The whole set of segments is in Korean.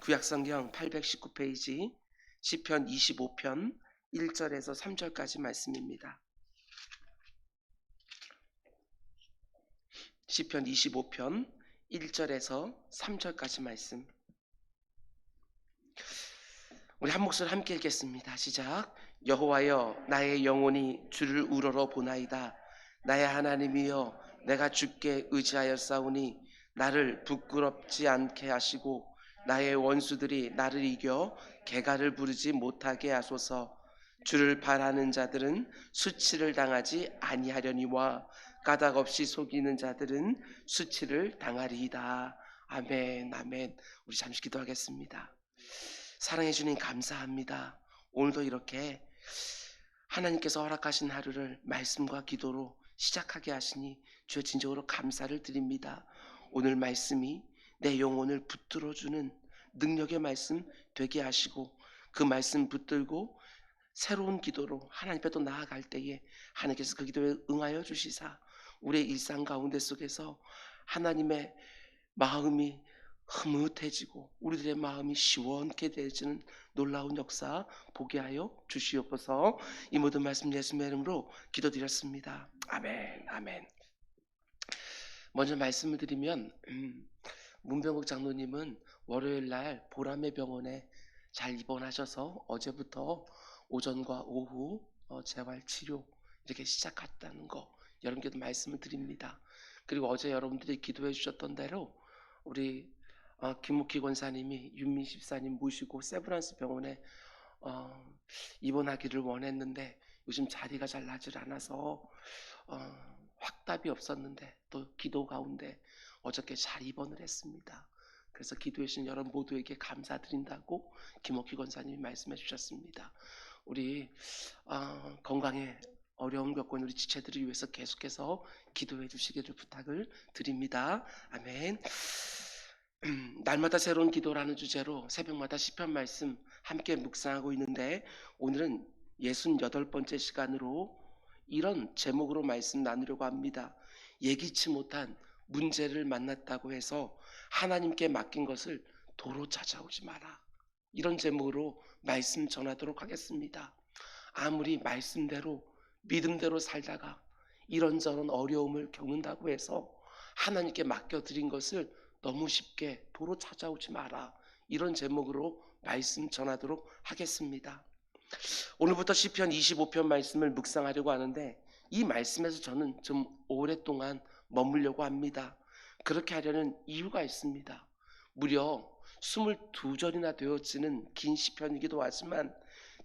구약성경 819페이지 시편 25편 1절에서 3절까지 말씀입니다. 시편 25편 1절에서 3절까지 말씀. 우리 한 목소리 함께 읽겠습니다. 시작. 여호와여, 나의 영혼이 주를 우러러 보나이다. 나의 하나님이여, 내가 주께 의지하여 싸우니 나를 부끄럽지 않게 하시고 나의 원수들이 나를 이겨 개가를 부르지 못하게 하소서. 주를 바라는 자들은 수치를 당하지 아니하려니와 까닭 없이 속이는 자들은 수치를 당하리이다. 아멘, 아멘. 우리 잠시 기도하겠습니다. 사랑해 주님 감사합니다. 오늘도 이렇게 하나님께서 허락하신 하루를 말씀과 기도로 시작하게 하시니 주여 진정으로 감사를 드립니다. 오늘 말씀이 내 영혼을 붙들어주는 능력의 말씀 되게 하시고 그 말씀 붙들고 새로운 기도로 하나님 앞에 또 나아갈 때에 하나님께서 그 기도에 응하여 주시사 우리의 일상 가운데 속에서 하나님의 마음이 흐뭇해지고 우리들의 마음이 시원케 되어지는 놀라운 역사 보게 하여 주시옵소서. 이 모든 말씀 예수님의 이름으로 기도드렸습니다. 아멘, 아멘. 먼저 말씀을 드리면 문병국 장로님은 월요일날 보람의 병원에 잘 입원하셔서 어제부터 오전과 오후 재활치료 이렇게 시작했다는 거 여러분께도 말씀을 드립니다. 그리고 어제 여러분들이 기도해 주셨던 대로 우리 김묵희 권사님이 윤민 집사님 모시고 세브란스 병원에 입원하기를 원했는데 요즘 자리가 잘 나질 않아서 확답이 없었는데 또 기도 가운데 어저께 잘 입원을 했습니다. 그래서 기도해 주신 여러분 모두에게 감사드린다고 김옥희 권사님이 말씀해 주셨습니다. 우리 건강에 어려움 겪고 있는 우리 지체들을 위해서 계속해서 기도해 주시기를 부탁을 드립니다. 아멘. 날마다 새로운 기도라는 주제로 새벽마다 시편 말씀 함께 묵상하고 있는데 오늘은 68번째 시간으로 이런 제목으로 말씀 나누려고 합니다. 예기치 못한 문제를 만났다고 해서 하나님께 맡긴 것을 도로 찾아오지 마라. 이런 제목으로 말씀 전하도록 하겠습니다. 아무리 말씀대로 믿음대로 살다가 이런저런 어려움을 겪는다고 해서 하나님께 맡겨드린 것을 너무 쉽게 도로 찾아오지 마라. 이런 제목으로 말씀 전하도록 하겠습니다. 오늘부터 시편 25편 말씀을 묵상하려고 하는데 이 말씀에서 저는 좀 오랫동안 머물려고 합니다. 그렇게 하려는 이유가 있습니다. 무려 22절이나 되어지는 긴 시편이기도 하지만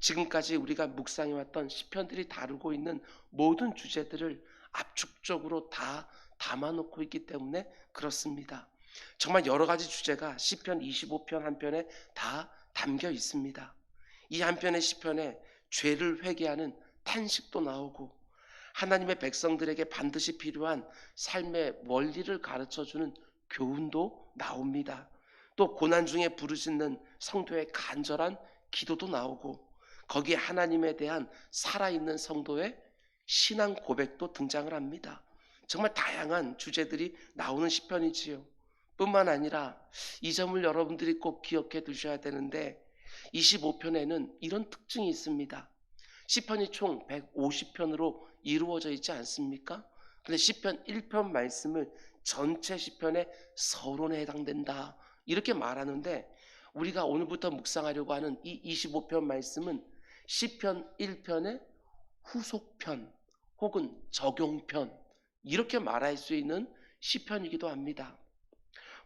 지금까지 우리가 묵상해왔던 시편들이 다루고 있는 모든 주제들을 압축적으로 다 담아놓고 있기 때문에 그렇습니다. 정말 여러 가지 주제가 시편 25편 한 편에 다 담겨 있습니다. 이 한 편의 시편에 죄를 회개하는 탄식도 나오고 하나님의 백성들에게 반드시 필요한 삶의 원리를 가르쳐주는 교훈도 나옵니다. 또 고난 중에 부르짖는 성도의 간절한 기도도 나오고 거기에 하나님에 대한 살아있는 성도의 신앙 고백도 등장을 합니다. 정말 다양한 주제들이 나오는 시편이지요. 뿐만 아니라 이 점을 여러분들이 꼭 기억해 두셔야 되는데 25편에는 이런 특징이 있습니다. 시편이 총 150편으로 이루어져 있지 않습니까? 근데 시편 1편 말씀을 전체 시편의 서론에 해당된다 이렇게 말하는데 우리가 오늘부터 묵상하려고 하는 이 25편 말씀은 시편 1편의 후속편 혹은 적용편 이렇게 말할 수 있는 시편이기도 합니다.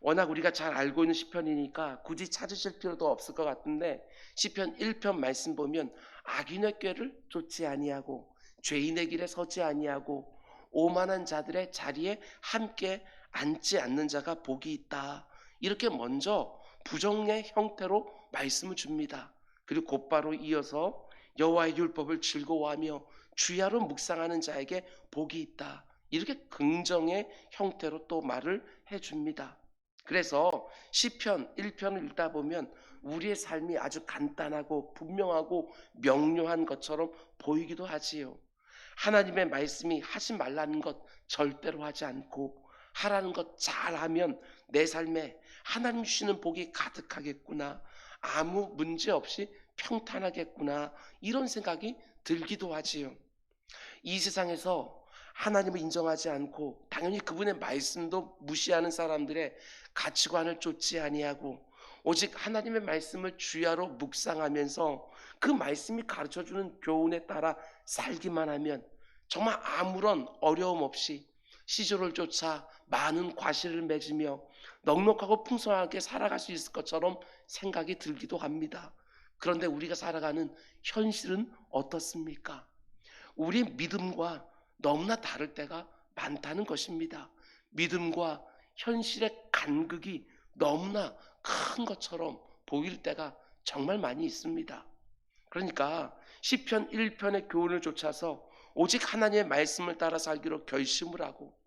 워낙 우리가 잘 알고 있는 시편이니까 굳이 찾으실 필요도 없을 것 같은데 시편 1편 말씀 보면 악인의 꾀를 쫓지 아니하고 죄인의 길에 서지 아니하고 오만한 자들의 자리에 함께 앉지 않는 자가 복이 있다. 이렇게 먼저 부정의 형태로 말씀을 줍니다. 그리고 곧바로 이어서 여호와의 율법을 즐거워하며 주야로 묵상하는 자에게 복이 있다. 이렇게 긍정의 형태로 또 말을 해줍니다. 그래서 시편 1편을 읽다 보면 우리의 삶이 아주 간단하고 분명하고 명료한 것처럼 보이기도 하지요. 하나님의 말씀이 하지 말라는 것 절대로 하지 않고 하라는 것 잘하면 내 삶에 하나님 주시는 복이 가득하겠구나, 아무 문제 없이 평탄하겠구나, 이런 생각이 들기도 하지요. 이 세상에서 하나님을 인정하지 않고 당연히 그분의 말씀도 무시하는 사람들의 가치관을 쫓지 아니하고 오직 하나님의 말씀을 주야로 묵상하면서 그 말씀이 가르쳐주는 교훈에 따라 살기만 하면 정말 아무런 어려움 없이 시조를 쫓아 많은 과실을 맺으며 넉넉하고 풍성하게 살아갈 수 있을 것처럼 생각이 들기도 합니다. 그런데 우리가 살아가는 현실은 어떻습니까? 우리 믿음과 너무나 다를 때가 많다는 것입니다. 믿음과 현실의 간극이 너무나 큰 것처럼 보일 때가 정말 많이 있습니다. 그러니까 시편 1편의 교훈을 쫓아서 오직 하나님의 말씀을 따라 살기로 결심을 하고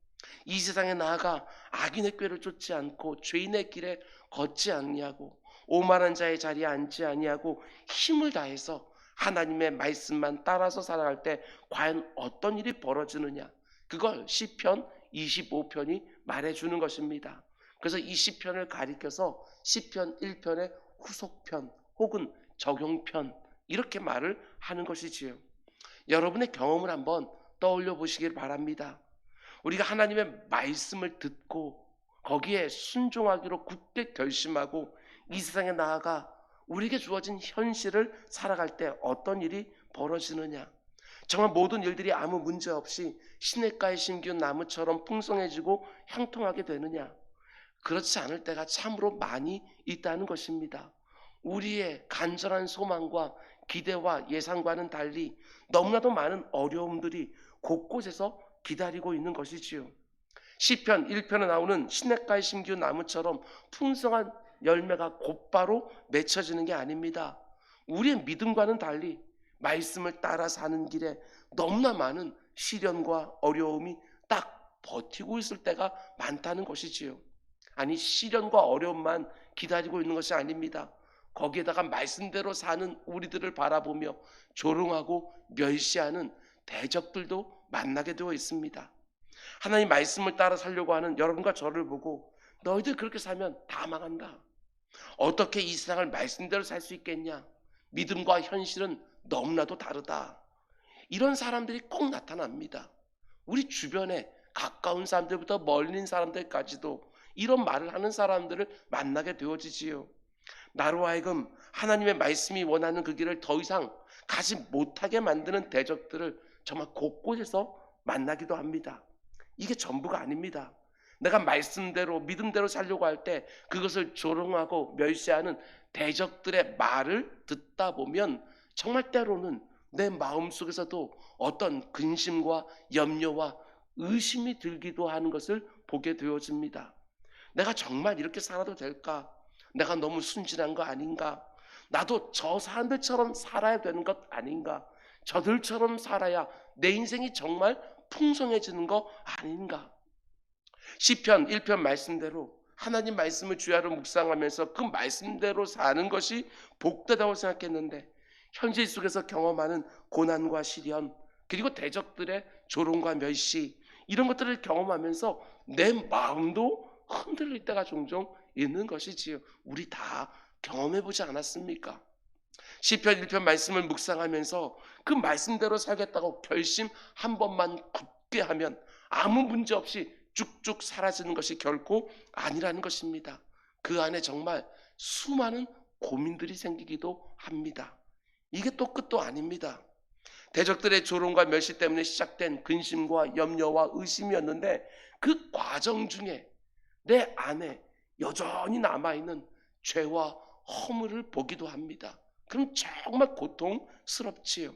이 세상에 나아가 악인의 꾀를 쫓지 않고 죄인의 길에 걷지 아니하고 오만한 자의 자리에 앉지 아니하고 힘을 다해서 하나님의 말씀만 따라서 살아갈 때 과연 어떤 일이 벌어지느냐, 그걸 시편 25편이 말해주는 것입니다. 그래서 이 시편을 가리켜서 시편 1편의 후속편 혹은 적용편, 이렇게 말을 하는 것이지요. 여러분의 경험을 한번 떠올려 보시길 바랍니다. 우리가 하나님의 말씀을 듣고 거기에 순종하기로 굳게 결심하고 이 세상에 나아가 우리에게 주어진 현실을 살아갈 때 어떤 일이 벌어지느냐, 정말 모든 일들이 아무 문제 없이 시냇가에 심기운 나무처럼 풍성해지고 형통하게 되느냐, 그렇지 않을 때가 참으로 많이 있다는 것입니다. 우리의 간절한 소망과 기대와 예상과는 달리 너무나도 많은 어려움들이 곳곳에서 기다리고 있는 것이지요. 시편 1편에 나오는 시냇가에 심기운 나무처럼 풍성한 열매가 곧바로 맺혀지는 게 아닙니다. 우리의 믿음과는 달리 말씀을 따라 사는 길에 너무나 많은 시련과 어려움이 딱 버티고 있을 때가 많다는 것이지요. 아니, 시련과 어려움만 기다리고 있는 것이 아닙니다. 거기에다가 말씀대로 사는 우리들을 바라보며 조롱하고 멸시하는 대적들도 만나게 되어 있습니다. 하나님 말씀을 따라 살려고 하는 여러분과 저를 보고 너희들 그렇게 살면 다 망한다, 어떻게 이 세상을 말씀대로 살 수 있겠냐, 믿음과 현실은 너무나도 다르다, 이런 사람들이 꼭 나타납니다. 우리 주변에 가까운 사람들부터 멀리 있는 사람들까지도 이런 말을 하는 사람들을 만나게 되어지지요. 나로 하여금 하나님의 말씀이 원하는 그 길을 더 이상 가지 못하게 만드는 대적들을 정말 곳곳에서 만나기도 합니다. 이게 전부가 아닙니다. 내가 말씀대로 믿음대로 살려고 할 때 그것을 조롱하고 멸시하는 대적들의 말을 듣다 보면 정말 때로는 내 마음속에서도 어떤 근심과 염려와 의심이 들기도 하는 것을 보게 되어집니다. 내가 정말 이렇게 살아도 될까? 내가 너무 순진한 거 아닌가? 나도 저 사람들처럼 살아야 되는 것 아닌가? 저들처럼 살아야 내 인생이 정말 풍성해지는 거 아닌가? 시편 1편 말씀대로 하나님 말씀을 주야로 묵상하면서 그 말씀대로 사는 것이 복되다고 생각했는데 현실 속에서 경험하는 고난과 시련, 그리고 대적들의 조롱과 멸시, 이런 것들을 경험하면서 내 마음도 흔들릴 때가 종종 있는 것이지요. 우리 다 경험해보지 않았습니까? 시편 1편 말씀을 묵상하면서 그 말씀대로 살겠다고 결심 한 번만 굳게 하면 아무 문제 없이 쭉쭉 사라지는 것이 결코 아니라는 것입니다. 그 안에 정말 수많은 고민들이 생기기도 합니다. 이게 또 끝도 아닙니다. 대적들의 조롱과 멸시 때문에 시작된 근심과 염려와 의심이었는데 그 과정 중에 내 안에 여전히 남아있는 죄와 허물을 보기도 합니다. 그럼 정말 고통스럽지요.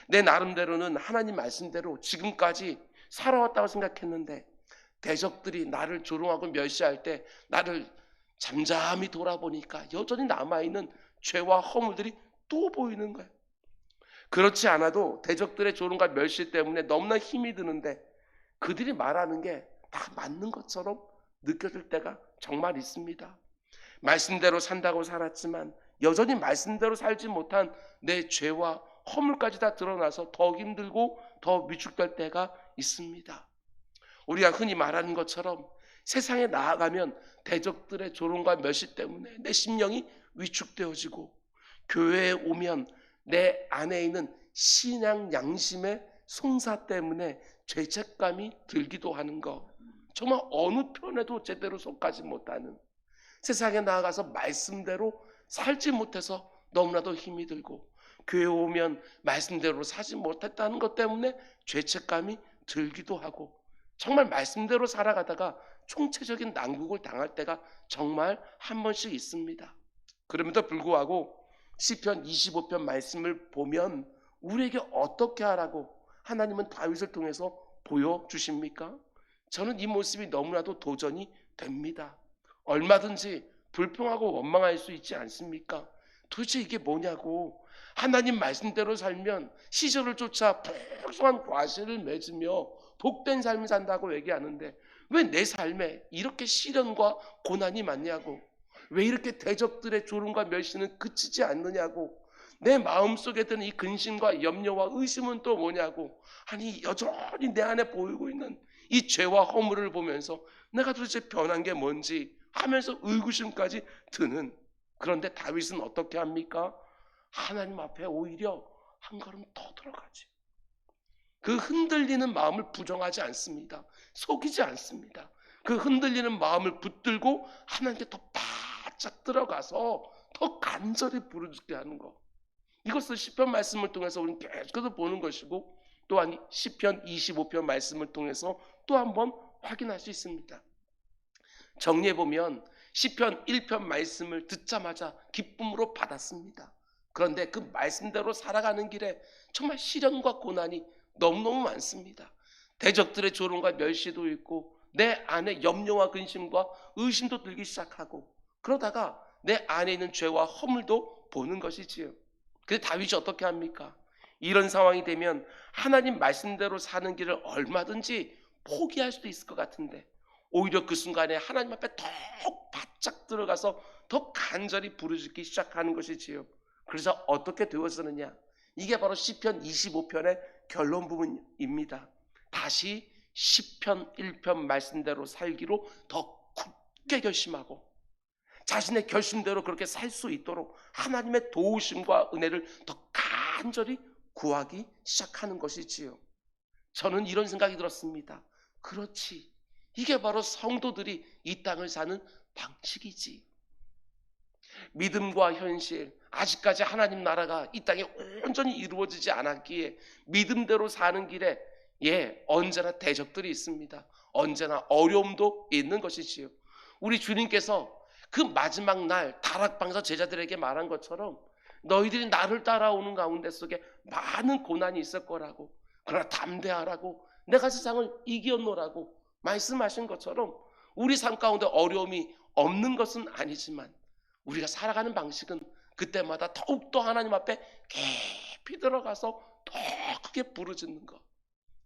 내 나름대로는 하나님 말씀대로 지금까지 살아왔다고 생각했는데 대적들이 나를 조롱하고 멸시할 때 나를 잠잠히 돌아보니까 여전히 남아있는 죄와 허물들이 또 보이는 거예요. 그렇지 않아도 대적들의 조롱과 멸시 때문에 너무나 힘이 드는데 그들이 말하는 게 다 맞는 것처럼 느껴질 때가 정말 있습니다. 말씀대로 산다고 살았지만 여전히 말씀대로 살지 못한 내 죄와 허물까지 다 드러나서 더 힘들고 더 위축될 때가 있습니다. 우리가 흔히 말하는 것처럼 세상에 나아가면 대적들의 조롱과 멸시 때문에 내 심령이 위축되어지고, 교회에 오면 내 안에 있는 신앙 양심의 송사 때문에 죄책감이 들기도 하는 것, 정말 어느 편에도 제대로 속하지 못하는, 세상에 나아가서 말씀대로 살지 못해서 너무나도 힘이 들고, 교회에 오면 말씀대로 사지 못했다는 것 때문에 죄책감이 들기도 하고, 정말 말씀대로 살아가다가 총체적인 난국을 당할 때가 정말 한 번씩 있습니다. 그럼에도 불구하고 시편 25편 말씀을 보면 우리에게 어떻게 하라고 하나님은 다윗을 통해서 보여주십니까? 저는 이 모습이 너무나도 도전이 됩니다. 얼마든지 불평하고 원망할 수 있지 않습니까? 도대체 이게 뭐냐고. 하나님 말씀대로 살면 시절을 쫓아 풍성한 과실을 맺으며 복된 삶을 산다고 얘기하는데, 왜 내 삶에 이렇게 시련과 고난이 많냐고, 왜 이렇게 대적들의 조롱과 멸시는 그치지 않느냐고, 내 마음속에 드는 이 근심과 염려와 의심은 또 뭐냐고, 아니 여전히 내 안에 보이고 있는 이 죄와 허물을 보면서 내가 도대체 변한 게 뭔지 하면서 의구심까지 드는, 그런데 다윗은 어떻게 합니까? 하나님 앞에 오히려 한 걸음 더 들어가지. 그 흔들리는 마음을 부정하지 않습니다. 속이지 않습니다. 그 흔들리는 마음을 붙들고 하나님께 더 바짝 들어가서 더 간절히 부르짖게 하는 것. 이것을 시편 말씀을 통해서 우리는 계속해서 보는 것이고, 또한 시편 25편 말씀을 통해서 또 한번 확인할 수 있습니다. 정리해보면 시편 1편 말씀을 듣자마자 기쁨으로 받았습니다. 그런데 그 말씀대로 살아가는 길에 정말 시련과 고난이 너무너무 많습니다. 대적들의 조롱과 멸시도 있고, 내 안에 염려와 근심과 의심도 들기 시작하고, 그러다가 내 안에 있는 죄와 허물도 보는 것이지요. 그래서 다윗이 어떻게 합니까? 이런 상황이 되면 하나님 말씀대로 사는 길을 얼마든지 포기할 수도 있을 것 같은데, 오히려 그 순간에 하나님 앞에 더욱 바짝 들어가서 더 간절히 부르짖기 시작하는 것이지요. 그래서 어떻게 되었느냐? 이게 바로 시편 25편의 결론 부분입니다. 다시 시편 1편 말씀대로 살기로 더 굳게 결심하고, 자신의 결심대로 그렇게 살 수 있도록 하나님의 도우심과 은혜를 더 간절히 구하기 시작하는 것이지요. 저는 이런 생각이 들었습니다. 그렇지, 이게 바로 성도들이 이 땅을 사는 방식이지. 믿음과 현실, 아직까지 하나님 나라가 이 땅에 온전히 이루어지지 않았기에 믿음대로 사는 길에 언제나 대적들이 있습니다. 언제나 어려움도 있는 것이지요. 우리 주님께서 그 마지막 날 다락방에서 제자들에게 말한 것처럼 너희들이 나를 따라오는 가운데 속에 많은 고난이 있을 거라고, 그러나 담대하라고, 내가 세상을 이겼노라고 말씀하신 것처럼 우리 삶 가운데 어려움이 없는 것은 아니지만 우리가 살아가는 방식은 그때마다 더욱더 하나님 앞에 깊이 들어가서 더 크게 부르짖는 것.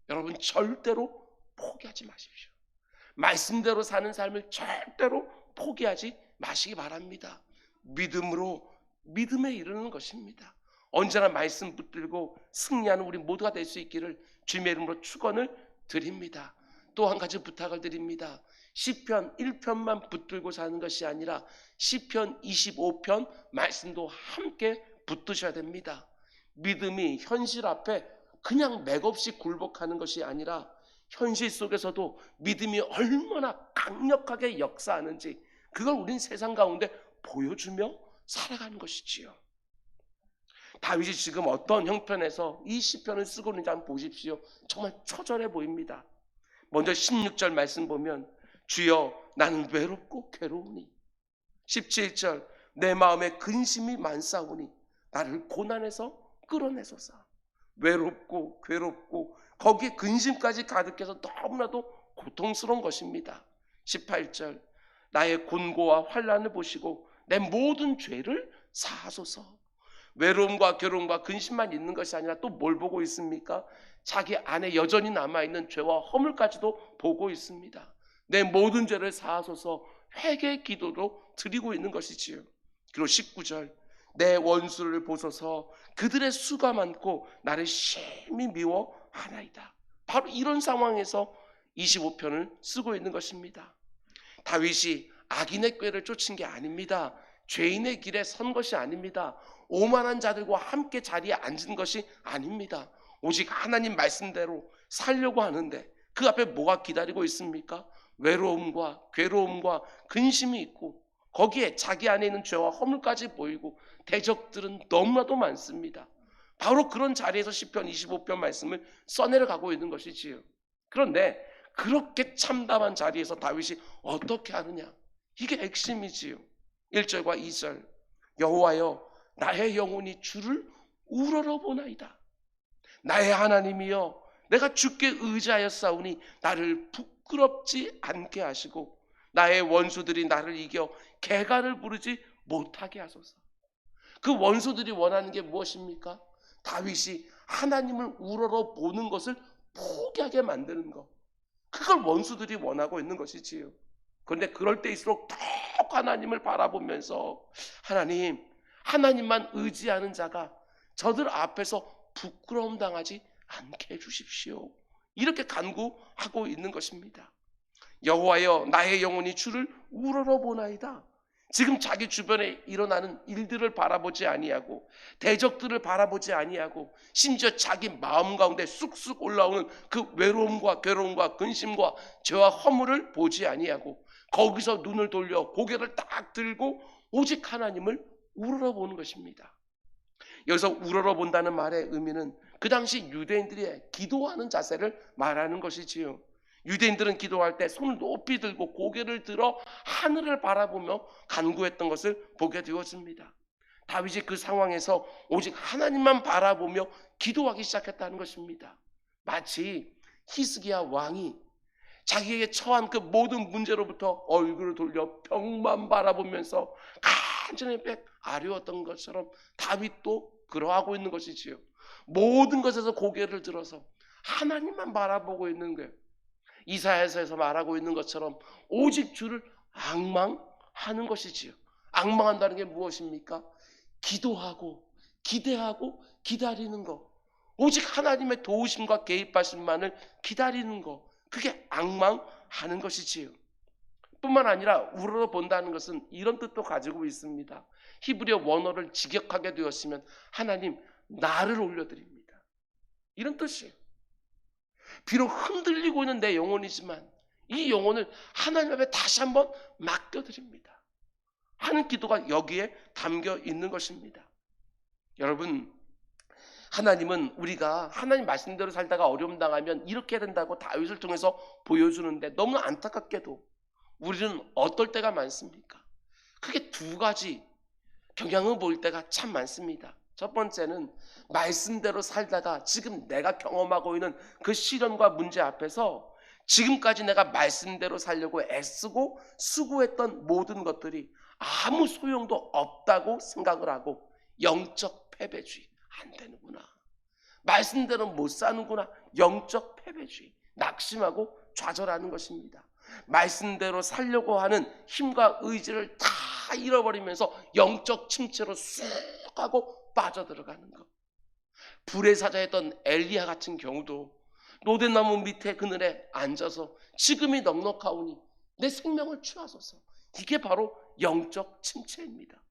여러분 절대로 포기하지 마십시오. 말씀대로 사는 삶을 절대로 포기하지 마시기 바랍니다. 믿음으로 믿음에 이르는 것입니다. 언제나 말씀 붙들고 승리하는 우리 모두가 될 수 있기를 주님의 이름으로 축원을 드립니다. 또 한 가지 부탁을 드립니다. 시편 1편만 붙들고 사는 것이 아니라 시편 25편 말씀도 함께 붙드셔야 됩니다. 믿음이 현실 앞에 그냥 맥없이 굴복하는 것이 아니라 현실 속에서도 믿음이 얼마나 강력하게 역사하는지 그걸 우린 세상 가운데 보여주며 살아가는 것이지요. 다윗이 지금 어떤 형편에서 이 시편을 쓰고 있는지 한번 보십시오. 정말 처절해 보입니다. 먼저 16절 말씀 보면 주여 나는 외롭고 괴로우니, 17절 내 마음에 근심이 많사오니 나를 고난에서 끌어내소서. 외롭고 괴롭고 거기에 근심까지 가득해서 너무나도 고통스러운 것입니다. 18절 나의 곤고와 환난을 보시고 내 모든 죄를 사하소서. 외로움과 괴로움과 근심만 있는 것이 아니라 또 뭘 보고 있습니까? 자기 안에 여전히 남아있는 죄와 허물까지도 보고 있습니다. 내 모든 죄를 사하소서 회개 기도도 드리고 있는 것이지요. 그리고 19절 내 원수를 보소서 그들의 수가 많고 나를 심히 미워하나이다. 바로 이런 상황에서 25편을 쓰고 있는 것입니다. 다윗이 악인의 꾀를 쫓은 게 아닙니다. 죄인의 길에 선 것이 아닙니다. 오만한 자들과 함께 자리에 앉은 것이 아닙니다. 오직 하나님 말씀대로 살려고 하는데 그 앞에 뭐가 기다리고 있습니까? 외로움과 괴로움과 근심이 있고 거기에 자기 안에 있는 죄와 허물까지 보이고 대적들은 너무나도 많습니다. 바로 그런 자리에서 시편 25편 말씀을 써내려가고 있는 것이지요. 그런데 그렇게 참담한 자리에서 다윗이 어떻게 하느냐? 이게 핵심이지요. 1절과 2절. 여호와여 나의 영혼이 주를 우러러 보나이다. 나의 하나님이여 내가 주께 의지하였사오니 나를 부끄럽지 않게 하시고 나의 원수들이 나를 이겨 개가를 부르지 못하게 하소서. 그 원수들이 원하는 게 무엇입니까? 다윗이 하나님을 우러러 보는 것을 포기하게 만드는 것. 그걸 원수들이 원하고 있는 것이지요. 그런데 그럴 때일수록 더욱 하나님을 바라보면서 하나님만 의지하는 자가 저들 앞에서 부끄러움 당하지 않게 해주십시오. 이렇게 간구하고 있는 것입니다. 여호와여 나의 영혼이 주를 우러러 보나이다. 지금 자기 주변에 일어나는 일들을 바라보지 아니하고 대적들을 바라보지 아니하고 심지어 자기 마음 가운데 쑥쑥 올라오는 그 외로움과 괴로움과 근심과 죄와 허물을 보지 아니하고 거기서 눈을 돌려 고개를 딱 들고 오직 하나님을 우러러보는 것입니다. 여기서 우러러본다는 말의 의미는 그 당시 유대인들이 기도하는 자세를 말하는 것이지요. 유대인들은 기도할 때 손을 높이 들고 고개를 들어 하늘을 바라보며 간구했던 것을 보게 되었습니다. 다윗이 그 상황에서 오직 하나님만 바라보며 기도하기 시작했다는 것입니다. 마치 히스기야 왕이 자기에게 처한 그 모든 문제로부터 얼굴을 돌려 벽만 바라보면서 간절히 아뢰었던 것처럼 다윗도 그러하고 있는 것이지요. 모든 것에서 고개를 들어서 하나님만 바라보고 있는 거예요. 이사야서에서 말하고 있는 것처럼 오직 주를 앙망하는 것이지요. 앙망한다는 게 무엇입니까? 기도하고 기대하고 기다리는 것. 오직 하나님의 도우심과 개입하심만을 기다리는 것. 그게 앙망하는 것이지요. 뿐만 아니라 우러러 본다는 것은 이런 뜻도 가지고 있습니다. 히브리어 원어를 직역하게 되었으면 하나님 나를 올려드립니다. 이런 뜻이에요. 비록 흔들리고 있는 내 영혼이지만 이 영혼을 하나님 앞에 다시 한번 맡겨드립니다 하는 기도가 여기에 담겨 있는 것입니다. 여러분, 하나님은 우리가 하나님 말씀대로 살다가 어려움 당하면 이렇게 된다고 다윗을 통해서 보여주는데 너무 안타깝게도 우리는 어떨 때가 많습니까? 크게 두 가지 경향을 보일 때가 참 많습니다. 첫 번째는 말씀대로 살다가 지금 내가 경험하고 있는 그 시련과 문제 앞에서 지금까지 내가 말씀대로 살려고 애쓰고 수고했던 모든 것들이 아무 소용도 없다고 생각을 하고 영적 패배주의. 안 되는구나. 말씀대로 못 사는구나. 영적 패배주의. 낙심하고 좌절하는 것입니다. 말씀대로 살려고 하는 힘과 의지를 다 잃어버리면서 영적 침체로 쑥 하고 빠져들어가는 것. 불의 사자였던 엘리야 같은 경우도 로대나무 밑에 그늘에 앉아서 지금이 넉넉하오니 내 생명을 취하소서. 이게 바로 영적 침체입니다.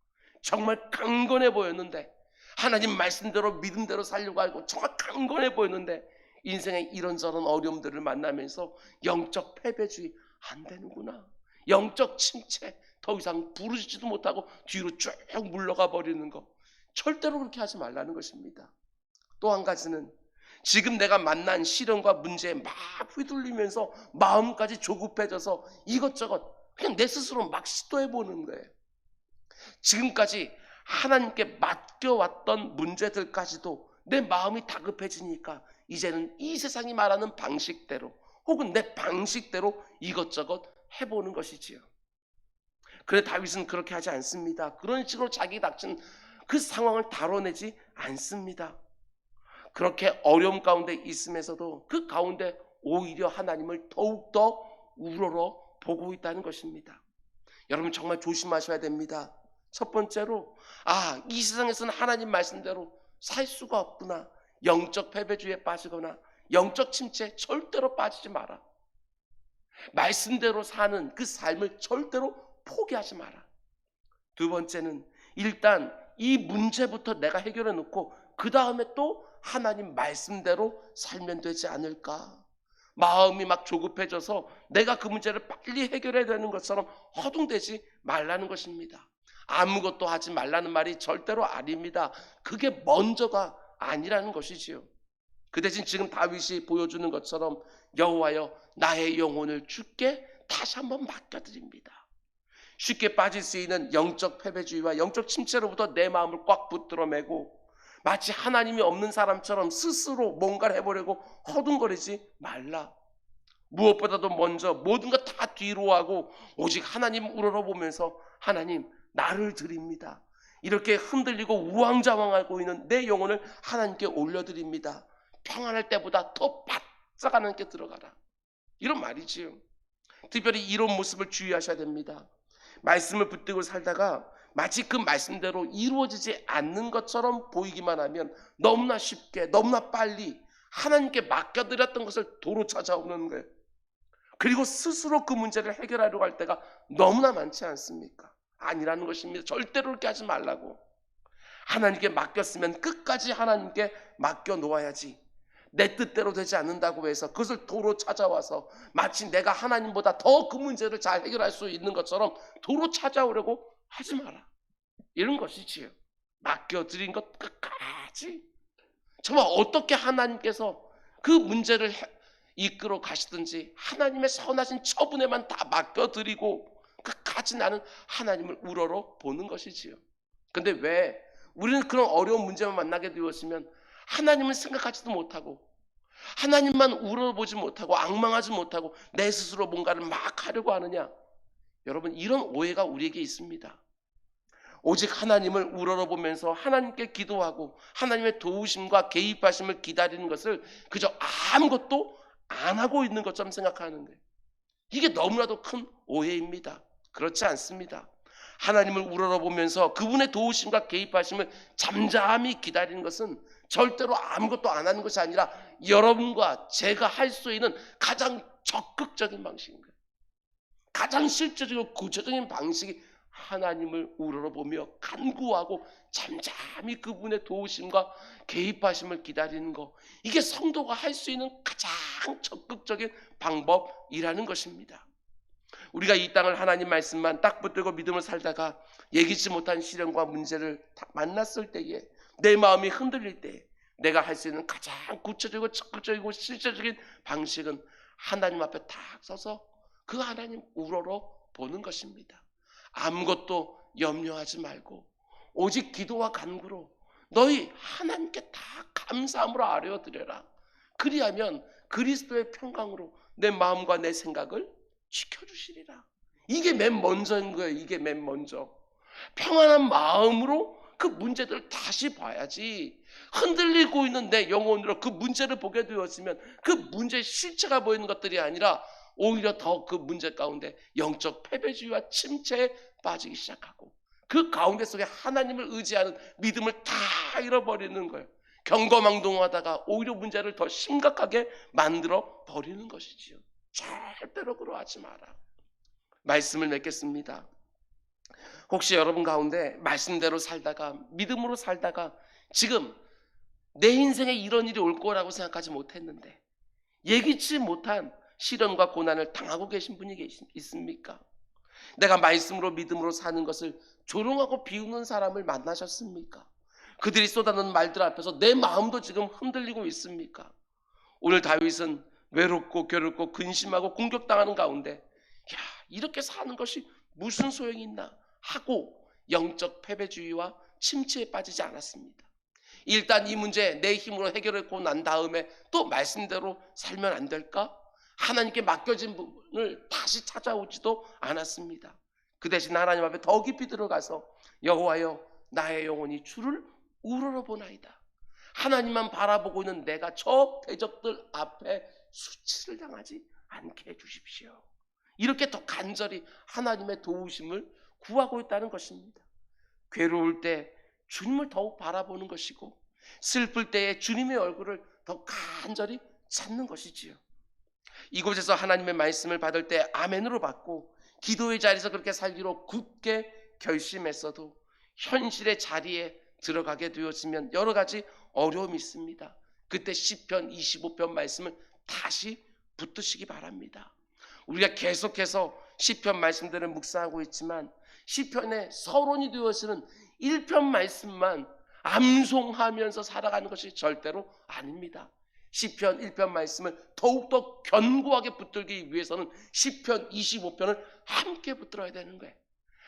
정말 강건해 보였는데 하나님 말씀대로 믿음대로 살려고 하고 정말 강건해 보였는데 인생의 이런저런 어려움들을 만나면서 영적 패배주의. 안 되는구나. 영적 침체. 더 이상 부르지도 못하고 뒤로 쭉 물러가 버리는 것. 절대로 그렇게 하지 말라는 것입니다. 또 한 가지는 지금 내가 만난 시련과 문제에 막 휘둘리면서 마음까지 조급해져서 이것저것 그냥 내 스스로 막 시도해보는 거예요. 지금까지 하나님께 맡겨왔던 문제들까지도 내 마음이 다급해지니까 이제는 이 세상이 말하는 방식대로 혹은 내 방식대로 이것저것 해보는 것이지요. 그런데 다윗은 그렇게 하지 않습니다. 그런 식으로 자기 닥친 그 상황을 다뤄내지 않습니다. 그렇게 어려움 가운데 있으면서도 그 가운데 오히려 하나님을 더욱더 우러러 보고 있다는 것입니다. 여러분 정말 조심하셔야 됩니다. 첫 번째로 이 세상에서는 하나님 말씀대로 살 수가 없구나. 영적 패배주의에 빠지거나 영적 침체에 절대로 빠지지 마라. 말씀대로 사는 그 삶을 절대로 포기하지 마라. 두 번째는 일단 이 문제부터 내가 해결해 놓고 그 다음에 또 하나님 말씀대로 살면 되지 않을까. 마음이 막 조급해져서 내가 그 문제를 빨리 해결해야 되는 것처럼 허둥대지 말라는 것입니다. 아무것도 하지 말라는 말이 절대로 아닙니다. 그게 먼저가 아니라는 것이지요. 그 대신 지금 다윗이 보여주는 것처럼 여호와여 나의 영혼을 주께 다시 한번 맡겨드립니다. 쉽게 빠질 수 있는 영적 패배주의와 영적 침체로부터 내 마음을 꽉 붙들어 매고 마치 하나님이 없는 사람처럼 스스로 뭔가를 해보려고 허둥거리지 말라. 무엇보다도 먼저 모든 것 다 뒤로 하고 오직 하나님 우러러보면서 하나님 나를 드립니다. 이렇게 흔들리고 우왕좌왕하고 있는 내 영혼을 하나님께 올려드립니다. 평안할 때보다 더 바짝 하나님께 들어가라. 이런 말이지요. 특별히 이런 모습을 주의하셔야 됩니다. 말씀을 붙들고 살다가 마치 그 말씀대로 이루어지지 않는 것처럼 보이기만 하면 너무나 쉽게 너무나 빨리 하나님께 맡겨드렸던 것을 도로 찾아오는 거예요. 그리고 스스로 그 문제를 해결하려고 할 때가 너무나 많지 않습니까? 아니라는 것입니다. 절대로 그렇게 하지 말라고. 하나님께 맡겼으면 끝까지 하나님께 맡겨놓아야지. 내 뜻대로 되지 않는다고 해서 그것을 도로 찾아와서 마치 내가 하나님보다 더 그 문제를 잘 해결할 수 있는 것처럼 도로 찾아오려고 하지 마라. 이런 것이지요. 맡겨드린 것 끝까지. 정말 어떻게 하나님께서 그 문제를 이끌어 가시든지 하나님의 선하신 처분에만 다 맡겨드리고 끝까지 나는 하나님을 우러러 보는 것이지요. 근데 왜 우리는 그런 어려운 문제만 만나게 되었으면 하나님을 생각하지도 못하고 하나님만 우러러보지 못하고 앙망하지 못하고 내 스스로 뭔가를 막 하려고 하느냐. 여러분 이런 오해가 우리에게 있습니다. 오직 하나님을 우러러보면서 하나님께 기도하고 하나님의 도우심과 개입하심을 기다리는 것을 그저 아무것도 안 하고 있는 것처럼 생각하는 거예요. 이게 너무나도 큰 오해입니다. 그렇지 않습니다. 하나님을 우러러보면서 그분의 도우심과 개입하심을 잠잠히 기다리는 것은 절대로 아무것도 안 하는 것이 아니라 여러분과 제가 할 수 있는 가장 적극적인 방식인 거예요. 가장 실제적이고 구체적인 방식이 하나님을 우러러보며 간구하고 잠잠히 그분의 도우심과 개입하심을 기다리는 것. 이게 성도가 할 수 있는 가장 적극적인 방법이라는 것입니다. 우리가 이 땅을 하나님 말씀만 딱 붙들고 믿음을 살다가 예기치 못한 시련과 문제를 만났을 때에 내 마음이 흔들릴 때 내가 할 수 있는 가장 구체적이고 적극적이고 실제적인 방식은 하나님 앞에 딱 서서 그 하나님 우러러 보는 것입니다. 아무것도 염려하지 말고 오직 기도와 간구로 너희 하나님께 다 감사함으로 아뢰어드려라. 그리하면 그리스도의 평강으로 내 마음과 내 생각을 지켜주시리라. 이게 맨 먼저인 거예요. 이게 맨 먼저. 평안한 마음으로 그 문제들을 다시 봐야지. 흔들리고 있는 내 영혼으로 그 문제를 보게 되었으면 그 문제의 실체가 보이는 것들이 아니라 오히려 더 그 문제 가운데 영적 패배주의와 침체에 빠지기 시작하고 그 가운데 속에 하나님을 의지하는 믿음을 다 잃어버리는 거예요. 경거망동하다가 오히려 문제를 더 심각하게 만들어 버리는 것이지요. 절대로 그러하지 마라. 말씀을 맺겠습니다. 혹시 여러분 가운데 말씀대로 살다가 믿음으로 살다가 지금 내 인생에 이런 일이 올 거라고 생각하지 못했는데 예기치 못한 시련과 고난을 당하고 계신 분이 있습니까? 내가 말씀으로 믿음으로 사는 것을 조롱하고 비웃는 사람을 만나셨습니까? 그들이 쏟아놓는 말들 앞에서 내 마음도 지금 흔들리고 있습니까? 오늘 다윗은 외롭고 괴롭고 근심하고 공격당하는 가운데 야, 이렇게 사는 것이 무슨 소용이 있나 하고 영적 패배주의와 침체에 빠지지 않았습니다. 일단 이 문제 내 힘으로 해결하고 난 다음에 또 말씀대로 살면 안 될까? 하나님께 맡겨진 부분을 다시 찾아오지도 않았습니다. 그 대신 하나님 앞에 더 깊이 들어가서 여호와여 나의 영혼이 주를 우러러보나이다. 하나님만 바라보고 있는 내가 저 대적들 앞에 수치를 당하지 않게 해주십시오. 이렇게 더 간절히 하나님의 도우심을 구하고 있다는 것입니다. 괴로울 때 주님을 더욱 바라보는 것이고 슬플 때에 주님의 얼굴을 더 간절히 찾는 것이지요. 이곳에서 하나님의 말씀을 받을 때 아멘으로 받고 기도의 자리에서 그렇게 살기로 굳게 결심했어도 현실의 자리에 들어가게 되었으면 여러 가지 어려움이 있습니다. 그때 시편 25편 말씀을 다시 붙드시기 바랍니다. 우리가 계속해서 시편 말씀들을 묵상하고 있지만 시편의 서론이 되어서는 1편 말씀만 암송하면서 살아가는 것이 절대로 아닙니다. 시편 1편 말씀을 더욱더 견고하게 붙들기 위해서는 시편 25편을 함께 붙들어야 되는 거예요.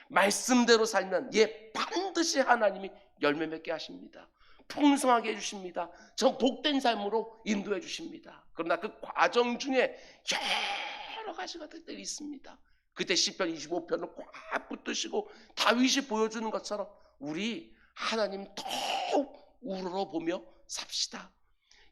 말씀대로 살면 반드시 하나님이 열매 맺게 하십니다. 풍성하게 해주십니다. 저 복된 삶으로 인도해 주십니다. 그러나 그 과정 중에 여러 가지 것들이 있습니다. 그때 시편 25편을 꽉 붙드시고 다윗이 보여주는 것처럼 우리 하나님 더욱 우러러보며 삽시다.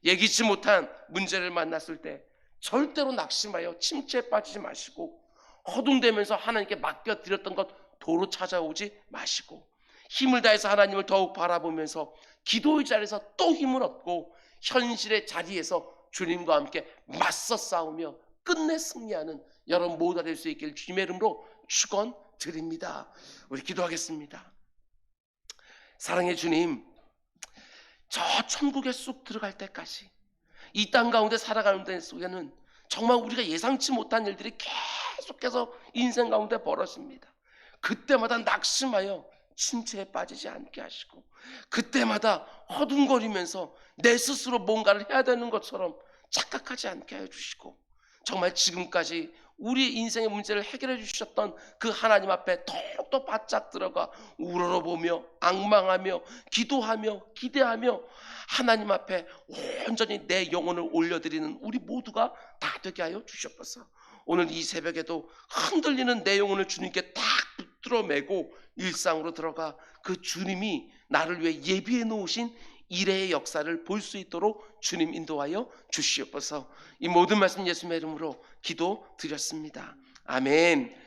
예기치 못한 문제를 만났을 때 절대로 낙심하여 침체에 빠지지 마시고 허둥대면서 하나님께 맡겨드렸던 것 도로 찾아오지 마시고 힘을 다해서 하나님을 더욱 바라보면서 기도의 자리에서 또 힘을 얻고 현실의 자리에서 주님과 함께 맞서 싸우며 끝내 승리하는 여러분 모두가 될 수 있길 주님의 이름으로 축원드립니다. 우리 기도하겠습니다. 사랑의 주님, 저 천국에 쑥 들어갈 때까지 이 땅 가운데 살아가는 데 속에는 정말 우리가 예상치 못한 일들이 계속해서 인생 가운데 벌어집니다. 그때마다 낙심하여 침체에 빠지지 않게 하시고 그때마다 허둥거리면서 내 스스로 뭔가를 해야 되는 것처럼 착각하지 않게 해주시고 정말 지금까지 우리 인생의 문제를 해결해 주셨던 그 하나님 앞에 더욱더 바짝 들어가 우러러보며 앙망하며 기도하며 기대하며 하나님 앞에 온전히 내 영혼을 올려드리는 우리 모두가 다 되게 하여 주시옵소서. 오늘 이 새벽에도 흔들리는 내 영혼을 주님께 딱 붙들어 매고 일상으로 들어가 그 주님이 나를 위해 예비해 놓으신 일의 역사를 볼 수 있도록 주님 인도하여 주시옵소서. 이 모든 말씀 예수님의 이름으로 기도드렸습니다. 아멘.